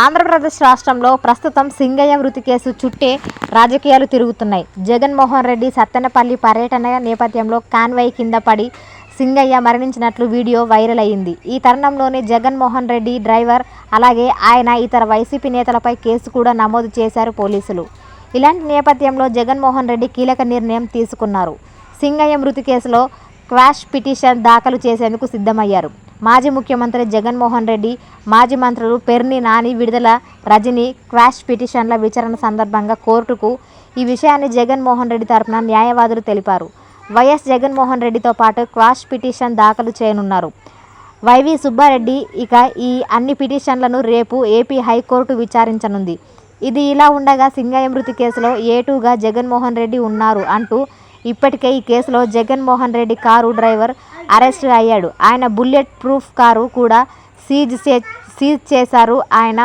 ఆంధ్రప్రదేశ్ రాష్ట్రంలో ప్రస్తుతం సింగయ్య మృతి కేసు చుట్టే రాజకీయాలు తిరుగుతున్నాయి. జగన్మోహన్ రెడ్డి సత్తెనపల్లి పర్యటన నేపథ్యంలో కాన్వాయ్ కింద పడి సింగయ్య మరణించినట్లు వీడియో వైరల్ అయింది. ఈ తరుణంలోనే జగన్మోహన్ రెడ్డి డ్రైవర్ అలాగే ఆయన ఇతర వైసీపీ నేతలపై కేసు కూడా నమోదు చేశారు పోలీసులు. ఇలాంటి నేపథ్యంలో జగన్మోహన్ రెడ్డి కీలక నిర్ణయం తీసుకున్నారు. సింగయ్య మృతి కేసులో క్వాష్ పిటిషన్ దాఖలు చేసేందుకు సిద్ధమయ్యారు. మాజీ ముఖ్యమంత్రి జగన్మోహన్ రెడ్డి, మాజీ మంత్రులు పేర్ని నాని, విడుదల రజని క్వాష్ పిటిషన్ల విచారణ సందర్భంగా కోర్టుకు ఈ విషయాన్ని జగన్మోహన్ రెడ్డి తరపున న్యాయవాదులు తెలిపారు. వైఎస్ జగన్మోహన్ రెడ్డితో పాటు క్వాష్ పిటిషన్ దాఖలు చేయనున్నారు. వైవి సుబ్బారెడ్డి ఇక ఈ అన్ని పిటిషన్లను రేపు ఏపీ హైకోర్టు విచారించనుంది. ఇది ఇలా ఉండగా సింగయ్య మృతి కేసులో ఏటూగా జగన్మోహన్ రెడ్డి ఉన్నారు అంటూ ఇప్పటికే ఈ కేసులో Jaganmohan Reddy car driver arrest అయ్యాడు. ఆయన బుల్లెట్ ప్రూఫ్ కారు కూడా సీజ్ చేశారు. ఆయన